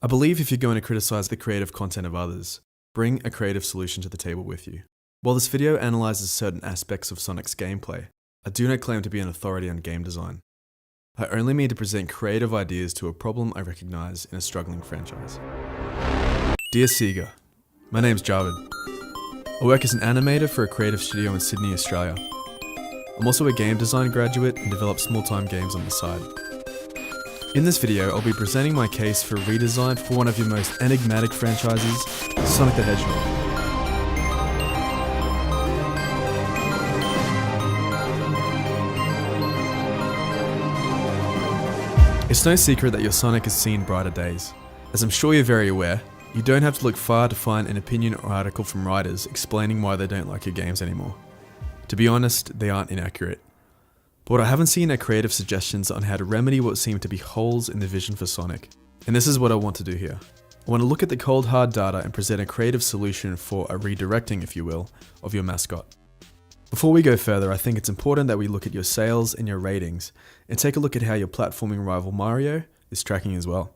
I believe if you're going to criticize the creative content of others, bring a creative solution to the table with you. While this video analyzes certain aspects of Sonic's gameplay, I do not claim to be an authority on game design. I only mean to present creative ideas to a problem I recognize in a struggling franchise. Dear Sega, my name's Javid. I work as an animator for a creative studio in Sydney, Australia. I'm also a game design graduate and develop small-time games on the side. In this video, I'll be presenting my case for redesign for one of your most enigmatic franchises, Sonic the Hedgehog. It's no secret that your Sonic has seen brighter days. As I'm sure you're very aware, you don't have to look far to find an opinion or article from writers explaining why they don't like your games anymore. To be honest, they aren't inaccurate. But what I haven't seen are creative suggestions on how to remedy what seem to be holes in the vision for Sonic. And this is what I want to do here. I want to look at the cold hard data and present a creative solution for a redirecting, if you will, of your mascot. Before we go further, I think it's important that we look at your sales and your ratings, and take a look at how your platforming rival Mario is tracking as well.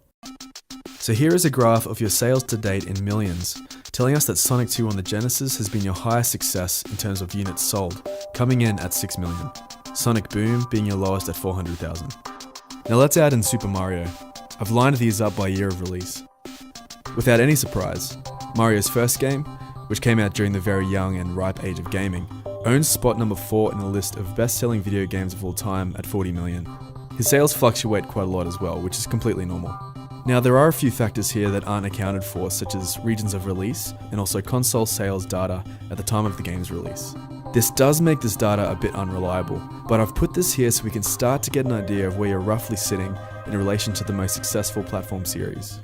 So here is a graph of your sales to date in millions, telling us that Sonic 2 on the Genesis has been your highest success in terms of units sold, coming in at 6 million. Sonic Boom being your lowest at 400,000. Now let's add in Super Mario. I've lined these up by year of release. Without any surprise, Mario's first game, which came out during the very young and ripe age of gaming, owns spot number 4 in the list of best-selling video games of all time at 40 million. His sales fluctuate quite a lot as well, which is completely normal. Now there are a few factors here that aren't accounted for, such as regions of release and also console sales data at the time of the game's release. This does make this data a bit unreliable, but I've put this here so we can start to get an idea of where you're roughly sitting in relation to the most successful platform series.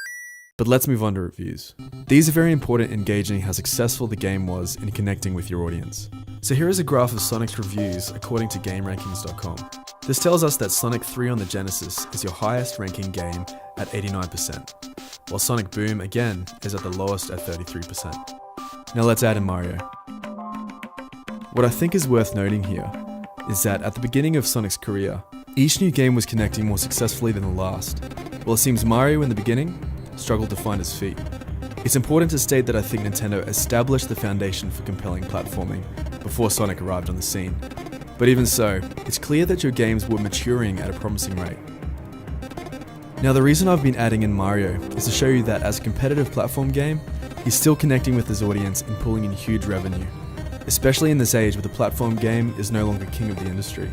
But let's move on to reviews. These are very important in gauging how successful the game was in connecting with your audience. So here is a graph of Sonic's reviews according to GameRankings.com. This tells us that Sonic 3 on the Genesis is your highest ranking game at 89%, while Sonic Boom again is at the lowest at 33%. Now let's add in Mario. What I think is worth noting here is that at the beginning of Sonic's career, each new game was connecting more successfully than the last. While it seems Mario in the beginning struggled to find his feet. It's important to state that I think Nintendo established the foundation for compelling platforming before Sonic arrived on the scene. But even so, it's clear that your games were maturing at a promising rate. Now the reason I've been adding in Mario is to show you that as a competitive platform game, he's still connecting with his audience and pulling in huge revenue. Especially in this age where the platform game is no longer king of the industry.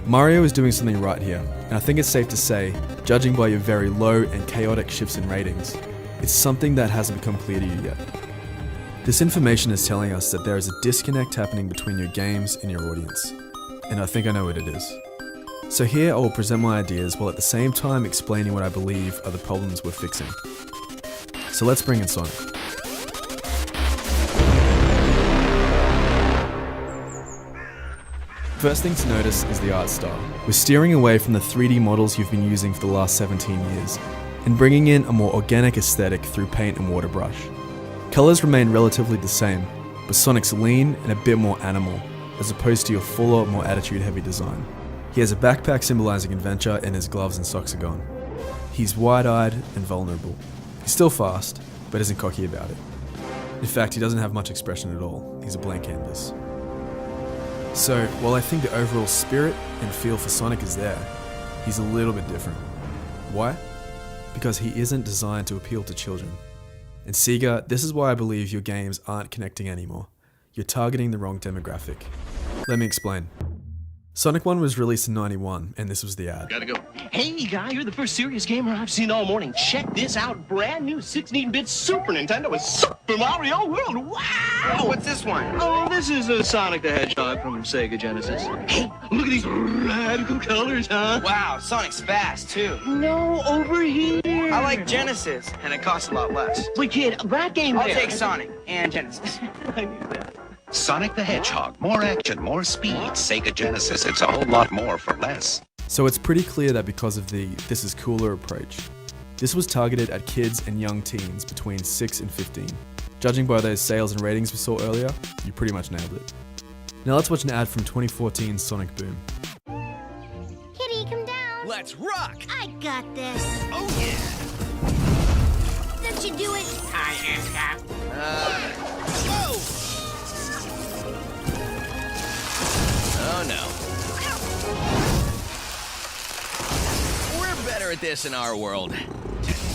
Mario is doing something right here, and I think it's safe to say, judging by your very low and chaotic shifts in ratings, it's something that hasn't become clear to you yet. This information is telling us that there is a disconnect happening between your games and your audience, and I think I know what it is. So here I will present my ideas while at the same time explaining what I believe are the problems we're fixing. So let's bring in Sonic. First thing to notice is the art style. We're steering away from the 3D models you've been using for the last 17 years, and bringing in a more organic aesthetic through paint and water brush. Colors remain relatively the same, but Sonic's lean and a bit more animal, as opposed to your fuller, more attitude-heavy design. He has a backpack symbolizing adventure and his gloves and socks are gone. He's wide-eyed and vulnerable. He's still fast, but isn't cocky about it. In fact, he doesn't have much expression at all. He's a blank canvas. So, while I think the overall spirit and feel for Sonic is there, he's a little bit different. Why? Because he isn't designed to appeal to children. And Sega, this is why I believe your games aren't connecting anymore. You're targeting the wrong demographic. Let me explain. Sonic 1 was released in '91, and this was the ad. Gotta go. Hey, guy, you're the first serious gamer I've seen all morning. Check this out. Brand new 16-bit Super Nintendo with Super Mario World. Wow! Oh, what's this one? Oh, this is a Sonic the Hedgehog from Sega Genesis. Hey, look at these radical colors, huh? Wow, Sonic's fast, too. No, over here. I like Genesis, and it costs a lot less. But kid, that game I'll there. take Sonic and Genesis. I knew that. Sonic the Hedgehog. More action, more speed. Sega Genesis. It's a whole lot more for less. So it's pretty clear that because of the "this is cooler" approach, this was targeted at kids and young teens between 6 and 15. Judging by those sales and ratings we saw earlier, you pretty much nailed it. Now let's watch an ad from 2014's Sonic Boom. Kitty, come down. Let's rock! I got this. Oh yeah! should do it. Hi, Hedgehog. Whoa! Oh no. We're better at this in our world.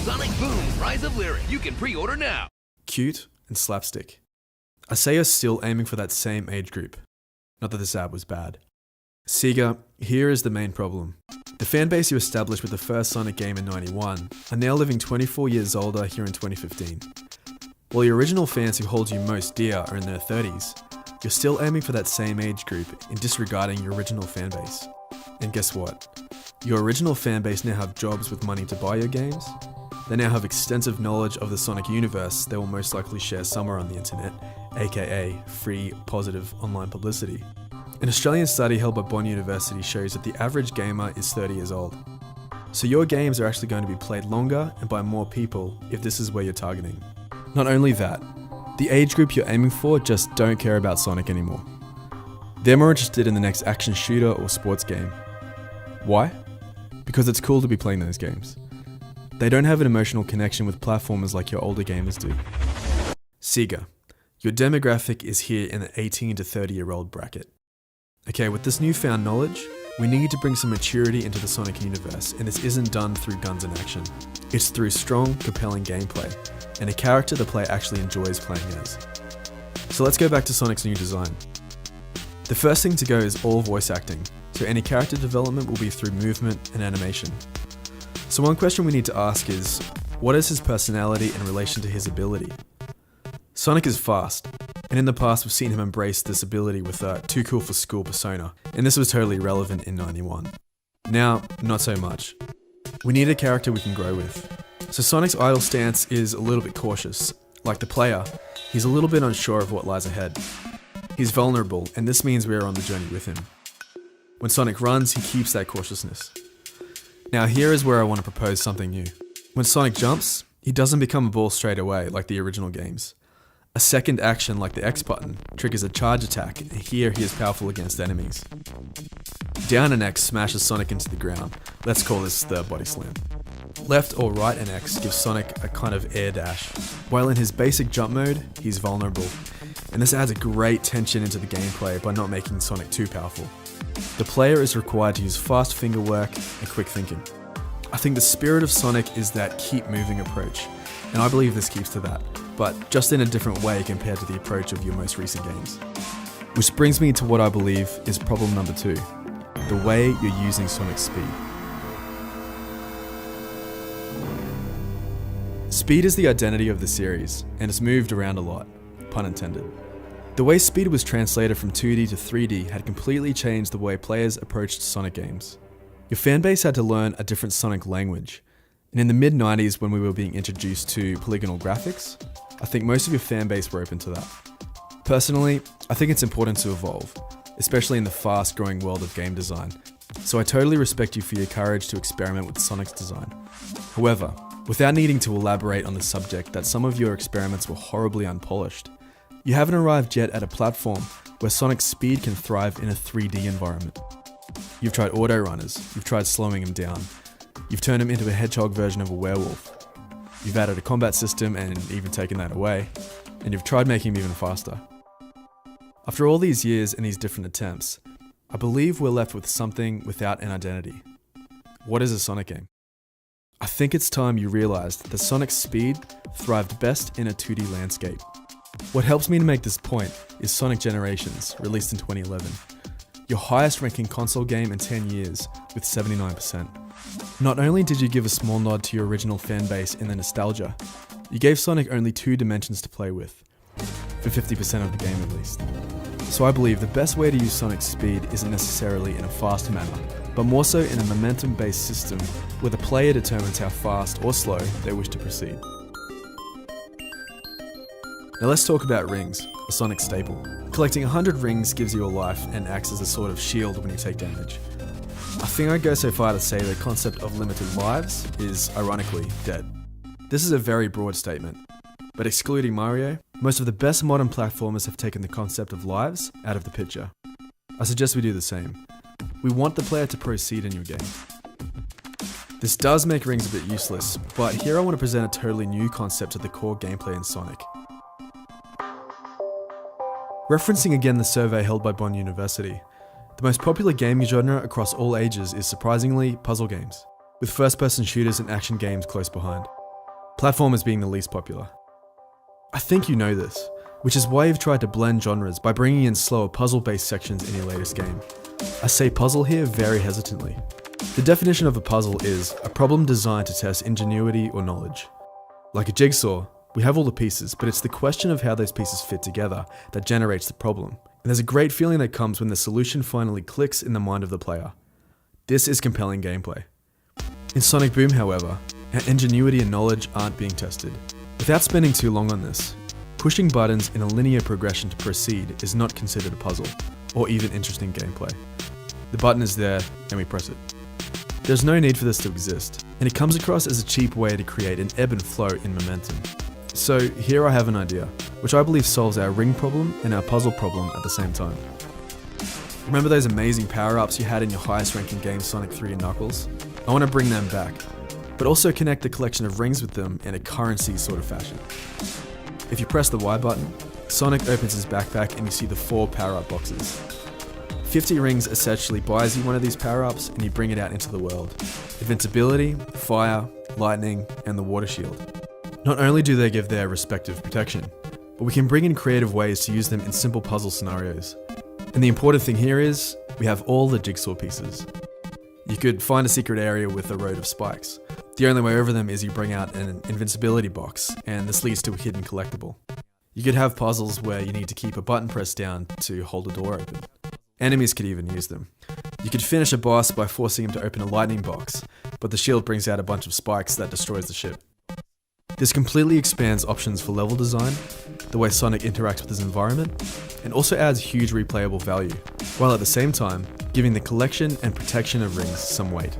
Sonic Boom, Rise of Lyric. You can pre-order now. Cute and slapstick. I say you're still aiming for that same age group. Not that this ad was bad. Sega, here is the main problem. The fanbase you established with the first Sonic game in '91 are now living 24 years older here in 2015. While your original fans who hold you most dear are in their 30s, you're still aiming for that same age group in disregarding your original fanbase. And guess what? Your original fanbase now have jobs with money to buy your games. They now have extensive knowledge of the Sonic universe they will most likely share somewhere on the internet, aka free, positive online publicity. An Australian study held by Bond University shows that the average gamer is 30 years old. So your games are actually going to be played longer and by more people if this is where you're targeting. Not only that, the age group you're aiming for just don't care about Sonic anymore. They're more interested in the next action shooter or sports game. Why? Because it's cool to be playing those games. They don't have an emotional connection with platformers like your older gamers do. Sega, your demographic is here in the 18 to 30 year old bracket. Okay, with this newfound knowledge, we need to bring some maturity into the Sonic universe, and this isn't done through guns and action. It's through strong, compelling gameplay, and a character the player actually enjoys playing as. So let's go back to Sonic's new design. The first thing to go is all voice acting, so any character development will be through movement and animation. So one question we need to ask is, what is his personality in relation to his ability? Sonic is fast, and in the past we've seen him embrace this ability with a too cool for school persona, and this was totally relevant in '91. Now, not so much. We need a character we can grow with. So Sonic's idle stance is a little bit cautious. Like the player, he's a little bit unsure of what lies ahead. He's vulnerable, and this means we are on the journey with him. When Sonic runs, he keeps that cautiousness. Now here is where I want to propose something new. When Sonic jumps, he doesn't become a ball straight away like the original games. A second action like the X button triggers a charge attack, and here he is powerful against enemies. Down and X smashes Sonic into the ground. Let's call this the body slam. Left or right and X gives Sonic a kind of air dash. While in his basic jump mode, he's vulnerable. And this adds a great tension into the gameplay by not making Sonic too powerful. The player is required to use fast finger work and quick thinking. I think the spirit of Sonic is that keep moving approach, and I believe this keeps to that, but just in a different way compared to the approach of your most recent games. Which brings me to what I believe is problem number 2, the way you're using Sonic's speed. Speed is the identity of the series, and it's moved around a lot, pun intended. The way speed was translated from 2D to 3D had completely changed the way players approached Sonic games. Your fanbase had to learn a different Sonic language, and in the mid-90s when we were being introduced to polygonal graphics, I think most of your fanbase were open to that. Personally, I think it's important to evolve, especially in the fast-growing world of game design, so I totally respect you for your courage to experiment with Sonic's design. However, without needing to elaborate on the subject that some of your experiments were horribly unpolished, you haven't arrived yet at a platform where Sonic's speed can thrive in a 3D environment. You've tried auto runners, you've tried slowing him down, you've turned him into a hedgehog version of a werewolf, you've added a combat system and even taken that away, and you've tried making him even faster. After all these years and these different attempts, I believe we're left with something without an identity. What is a Sonic game? I think it's time you realized that Sonic's speed thrived best in a 2D landscape. What helps me to make this point is Sonic Generations, released in 2011. Your highest ranking console game in 10 years, with 79%. Not only did you give a small nod to your original fanbase in the nostalgia, you gave Sonic only 2 dimensions to play with, for 50% of the game at least. So I believe the best way to use Sonic's speed isn't necessarily in a fast manner, but more so in a momentum-based system where the player determines how fast or slow they wish to proceed. Now let's talk about rings, a Sonic staple. Collecting 100 rings gives you a life and acts as a sort of shield when you take damage. I think I'd go so far to say the concept of limited lives is, ironically, dead. This is a very broad statement, but excluding Mario, most of the best modern platformers have taken the concept of lives out of the picture. I suggest we do the same. We want the player to proceed in your game. This does make rings a bit useless, but here I want to present a totally new concept to the core gameplay in Sonic. Referencing again the survey held by Bonn University, the most popular gaming genre across all ages is surprisingly puzzle games, with first-person shooters and action games close behind. Platformers being the least popular. I think you know this, which is why you've tried to blend genres by bringing in slower puzzle-based sections in your latest game. I say puzzle here very hesitantly. The definition of a puzzle is a problem designed to test ingenuity or knowledge. Like a jigsaw, we have all the pieces, but it's the question of how those pieces fit together that generates the problem. And there's a great feeling that comes when the solution finally clicks in the mind of the player. This is compelling gameplay. In Sonic Boom, however, our ingenuity and knowledge aren't being tested. Without spending too long on this, pushing buttons in a linear progression to proceed is not considered a puzzle, or even interesting gameplay. The button is there, and we press it. There's no need for this to exist, and it comes across as a cheap way to create an ebb and flow in momentum. So here I have an idea, which I believe solves our ring problem and our puzzle problem at the same time. Remember those amazing power-ups you had in your highest ranking game Sonic 3 and Knuckles? I want to bring them back, but also connect the collection of rings with them in a currency sort of fashion. If you press the Y button, Sonic opens his backpack and you see the 4 power-up boxes. 50 rings essentially buys you one of these power-ups and you bring it out into the world. Invincibility, fire, lightning, and the water shield. Not only do they give their respective protection, but we can bring in creative ways to use them in simple puzzle scenarios. And the important thing here is, we have all the jigsaw pieces. You could find a secret area with a road of spikes. The only way over them is you bring out an invincibility box, and this leads to a hidden collectible. You could have puzzles where you need to keep a button pressed down to hold a door open. Enemies could even use them. You could finish a boss by forcing him to open a lightning box, but the shield brings out a bunch of spikes that destroys the ship. This completely expands options for level design, the way Sonic interacts with his environment, and also adds huge replayable value, while at the same time, giving the collection and protection of rings some weight.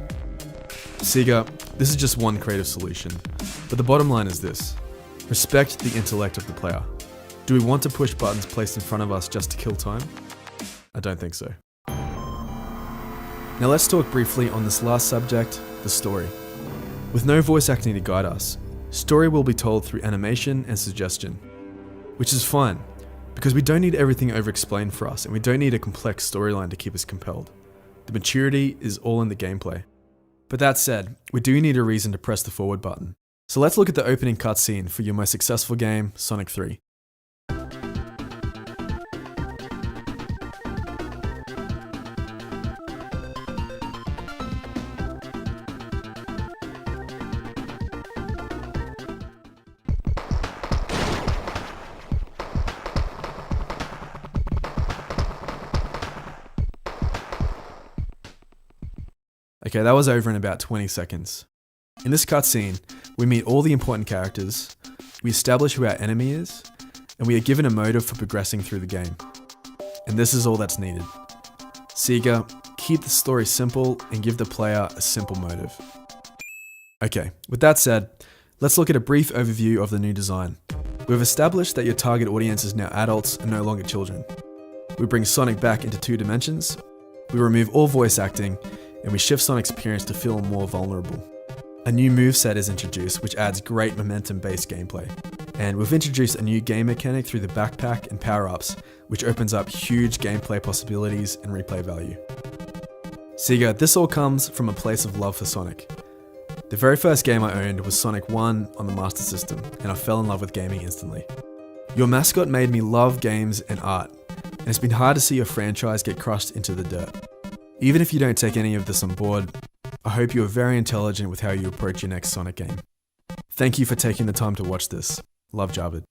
Sega, this is just one creative solution, but the bottom line is this: respect the intellect of the player. Do we want to push buttons placed in front of us just to kill time? I don't think so. Now let's talk briefly on this last subject, the story. With no voice acting to guide us, story will be told through animation and suggestion, which is fine, because we don't need everything over-explained for us and we don't need a complex storyline to keep us compelled. The maturity is all in the gameplay. But that said, we do need a reason to press the forward button. So let's look at the opening cutscene for your most successful game, Sonic 3. Okay, that was over in about 20 seconds. In this cutscene, we meet all the important characters, we establish who our enemy is, and we are given a motive for progressing through the game. And this is all that's needed. Sega, keep the story simple and give the player a simple motive. Okay, with that said, let's look at a brief overview of the new design. We've established that your target audience is now adults and no longer children. We bring Sonic back into 2 dimensions, we remove all voice acting, and we shift Sonic's appearance to feel more vulnerable. A new moveset is introduced, which adds great momentum-based gameplay. And we've introduced a new game mechanic through the backpack and power-ups, which opens up huge gameplay possibilities and replay value. Sega, this all comes from a place of love for Sonic. The very first game I owned was Sonic 1 on the Master System, and I fell in love with gaming instantly. Your mascot made me love games and art, and it's been hard to see your franchise get crushed into the dirt. Even if you don't take any of this on board, I hope you are very intelligent with how you approach your next Sonic game. Thank you for taking the time to watch this. Love, Javid.